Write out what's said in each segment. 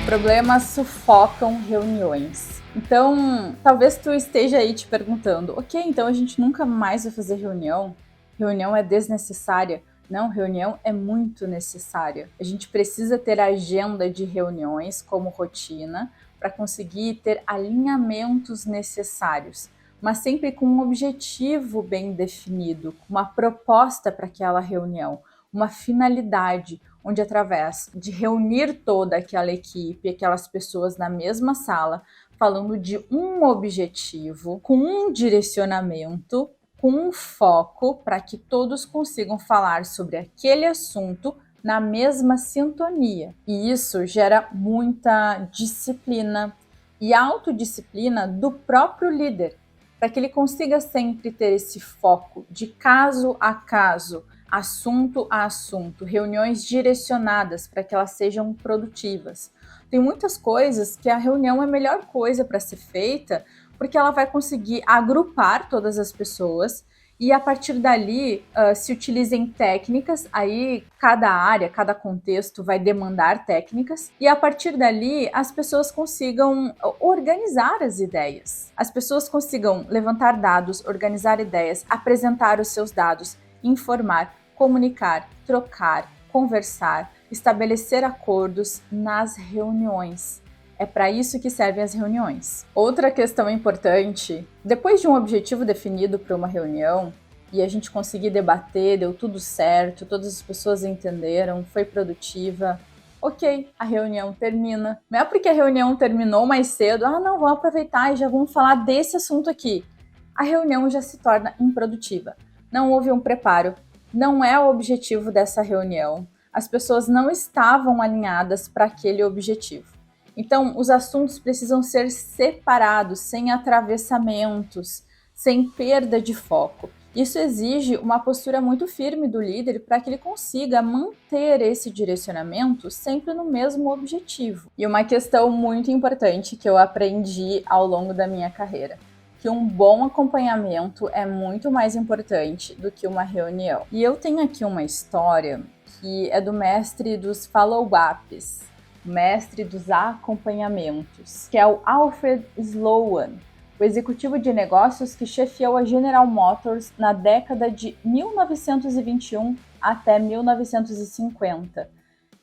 Problemas sufocam reuniões. Então, talvez tu esteja aí te perguntando, ok, então a gente nunca mais vai fazer reunião? Reunião é desnecessária? Não, reunião é muito necessária. A gente precisa ter agenda de reuniões como rotina para conseguir ter alinhamentos necessários, mas sempre com um objetivo bem definido, com uma proposta para aquela reunião, uma finalidade, onde através de reunir toda aquela equipe, aquelas pessoas na mesma sala, falando de um objetivo, com um direcionamento, com um foco para que todos consigam falar sobre aquele assunto na mesma sintonia. E isso gera muita disciplina e autodisciplina do próprio líder, para que ele consiga sempre ter esse foco de caso a caso, assunto a assunto, reuniões direcionadas para que elas sejam produtivas. Tem muitas coisas que a reunião é a melhor coisa para ser feita, porque ela vai conseguir agrupar todas as pessoas e a partir dali se utilizem técnicas, aí cada área, cada contexto vai demandar técnicas e a partir dali as pessoas consigam organizar as ideias. As pessoas consigam levantar dados, organizar ideias, apresentar os seus dados, informar, comunicar, trocar, conversar, estabelecer acordos nas reuniões. É para isso que servem as reuniões. Outra questão importante, depois de um objetivo definido para uma reunião, e a gente conseguir debater, deu tudo certo, todas as pessoas entenderam, foi produtiva, ok, a reunião termina. Não é porque a reunião terminou mais cedo, não, vamos aproveitar e já vamos falar desse assunto aqui. A reunião já se torna improdutiva. Não houve um preparo, não é o objetivo dessa reunião. As pessoas não estavam alinhadas para aquele objetivo. Então, os assuntos precisam ser separados, sem atravessamentos, sem perda de foco. Isso exige uma postura muito firme do líder para que ele consiga manter esse direcionamento sempre no mesmo objetivo. E uma questão muito importante que eu aprendi ao longo da minha carreira, que um bom acompanhamento é muito mais importante do que uma reunião. E eu tenho aqui uma história que é do mestre dos follow-ups, mestre dos acompanhamentos, que é o Alfred Sloan, o executivo de negócios que chefiou a General Motors na década de 1921 até 1950.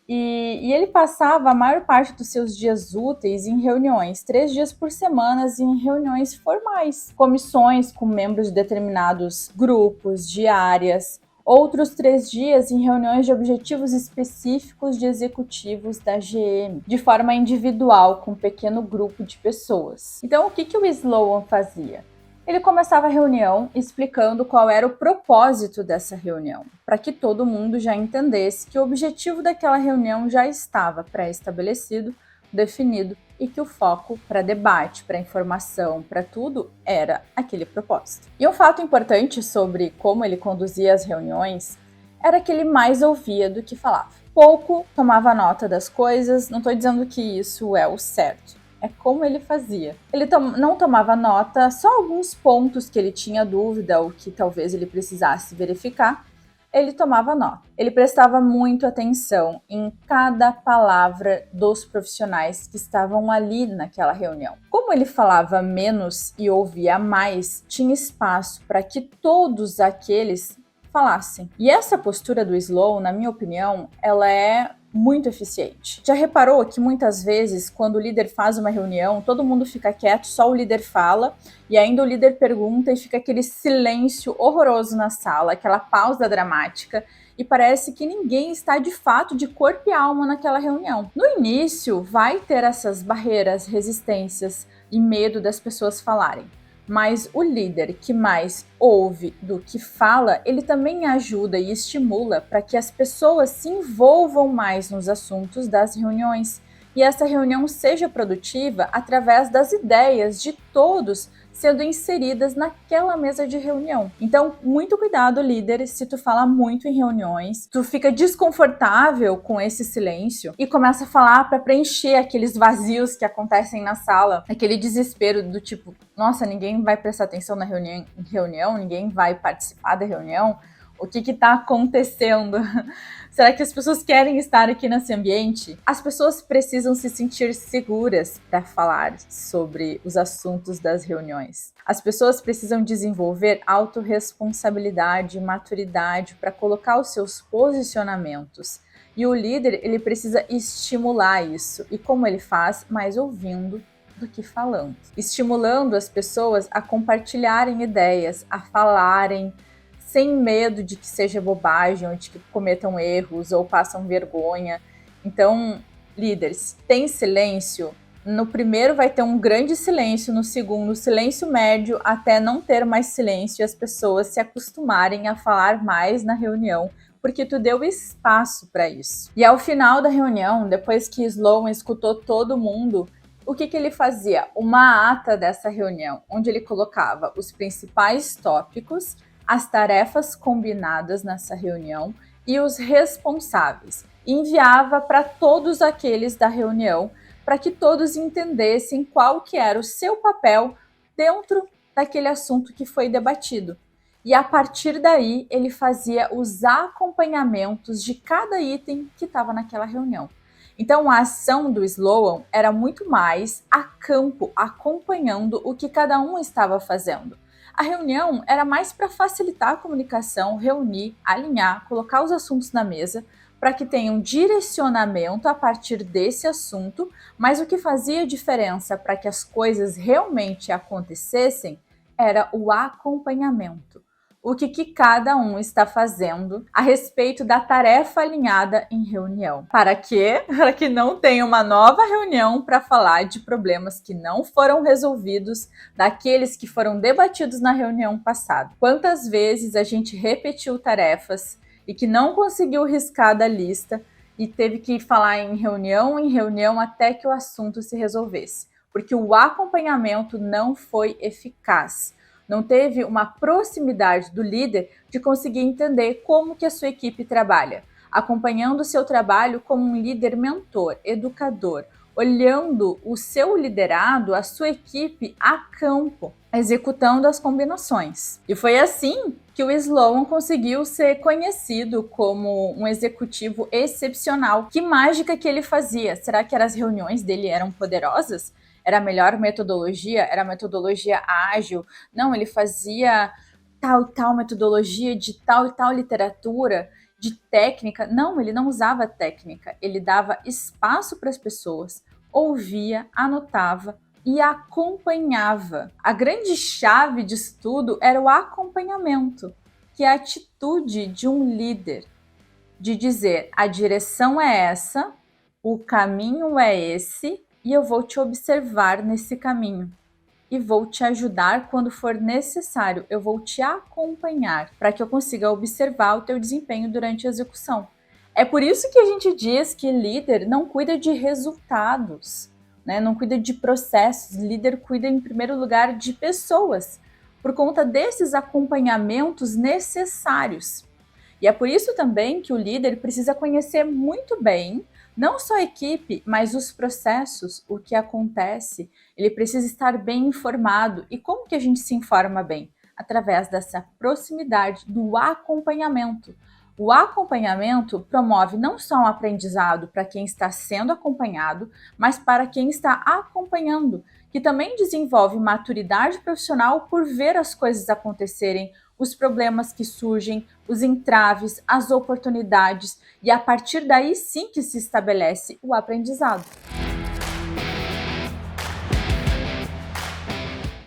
E ele passava a maior parte dos seus dias úteis em reuniões, 3 dias por semana, em reuniões formais, comissões com membros de determinados grupos, de áreas, outros 3 dias em reuniões de objetivos específicos de executivos da GM, de forma individual, com um pequeno grupo de pessoas. Então, o que o Sloan fazia? Ele começava a reunião explicando qual era o propósito dessa reunião, para que todo mundo já entendesse que o objetivo daquela reunião já estava pré-estabelecido, definido e que o foco para debate, para informação, para tudo era aquele propósito. E um fato importante sobre como ele conduzia as reuniões era que ele mais ouvia do que falava. Pouco tomava nota das coisas, não estou dizendo que isso é o certo. É como ele fazia. Ele não tomava nota, só alguns pontos que ele tinha dúvida ou que talvez ele precisasse verificar, ele tomava nota. Ele prestava muito atenção em cada palavra dos profissionais que estavam ali naquela reunião. Como ele falava menos e ouvia mais, tinha espaço para que todos aqueles falassem. E essa postura do Sloan, na minha opinião, ela é muito eficiente. Já reparou que muitas vezes, quando o líder faz uma reunião, todo mundo fica quieto, só o líder fala, e ainda o líder pergunta e fica aquele silêncio horroroso na sala, aquela pausa dramática, e parece que ninguém está de fato de corpo e alma naquela reunião. No início, vai ter essas barreiras, resistências e medo das pessoas falarem. Mas o líder que mais ouve do que fala, ele também ajuda e estimula para que as pessoas se envolvam mais nos assuntos das reuniões e essa reunião seja produtiva através das ideias de todos sendo inseridas naquela mesa de reunião. Então, muito cuidado, líder, se tu fala muito em reuniões, tu fica desconfortável com esse silêncio e começa a falar para preencher aqueles vazios que acontecem na sala, aquele desespero do tipo, nossa, ninguém vai prestar atenção na reunião, ninguém vai participar da reunião, O que está acontecendo? Será que as pessoas querem estar aqui nesse ambiente? As pessoas precisam se sentir seguras para falar sobre os assuntos das reuniões. As pessoas precisam desenvolver autorresponsabilidade e maturidade para colocar os seus posicionamentos. E o líder, ele precisa estimular isso. E como ele faz? Mais ouvindo do que falando. Estimulando as pessoas a compartilharem ideias, a falarem, sem medo de que seja bobagem, ou de que cometam erros, ou passam vergonha. Então, líderes, tem silêncio? No primeiro vai ter um grande silêncio, no segundo, silêncio médio, até não ter mais silêncio e as pessoas se acostumarem a falar mais na reunião, porque tu deu espaço para isso. E ao final da reunião, depois que Sloan escutou todo mundo, o que ele fazia? Uma ata dessa reunião, onde ele colocava os principais tópicos, as tarefas combinadas nessa reunião e os responsáveis. Enviava para todos aqueles da reunião, para que todos entendessem qual que era o seu papel dentro daquele assunto que foi debatido. E a partir daí, ele fazia os acompanhamentos de cada item que estava naquela reunião. Então, a ação do Sloan era muito mais a campo, acompanhando o que cada um estava fazendo. A reunião era mais para facilitar a comunicação, reunir, alinhar, colocar os assuntos na mesa, para que tenham direcionamento a partir desse assunto, mas o que fazia diferença para que as coisas realmente acontecessem era o acompanhamento. O que cada um está fazendo a respeito da tarefa alinhada em reunião. Para quê? Para que não tenha uma nova reunião para falar de problemas que não foram resolvidos, daqueles que foram debatidos na reunião passada. Quantas vezes a gente repetiu tarefas e que não conseguiu riscar da lista e teve que falar em reunião até que o assunto se resolvesse, porque o acompanhamento não foi eficaz. Não teve uma proximidade do líder de conseguir entender como que a sua equipe trabalha, acompanhando o seu trabalho como um líder mentor, educador, olhando o seu liderado, a sua equipe a campo, executando as combinações. E foi assim que o Sloan conseguiu ser conhecido como um executivo excepcional. Que mágica que ele fazia? Será que as reuniões dele eram poderosas? Era a melhor metodologia? Era a metodologia ágil? Não, ele fazia tal e tal metodologia de tal e tal literatura, de técnica. Não, ele não usava técnica. Ele dava espaço para as pessoas, ouvia, anotava e acompanhava. A grande chave disso tudo era o acompanhamento, que é a atitude de um líder, de dizer: a direção é essa, o caminho é esse, e eu vou te observar nesse caminho. E vou te ajudar quando for necessário. Eu vou te acompanhar para que eu consiga observar o teu desempenho durante a execução. É por isso que a gente diz que líder não cuida de resultados, né? Não cuida de processos. Líder cuida, em primeiro lugar, de pessoas, por conta desses acompanhamentos necessários. E é por isso também que o líder precisa conhecer muito bem não só a equipe, mas os processos, o que acontece. Ele precisa estar bem informado. E como que a gente se informa bem? Através dessa proximidade, do acompanhamento. O acompanhamento promove não só um aprendizado para quem está sendo acompanhado, mas para quem está acompanhando, que também desenvolve maturidade profissional por ver as coisas acontecerem, os problemas que surgem, os entraves, as oportunidades, e a partir daí sim que se estabelece o aprendizado.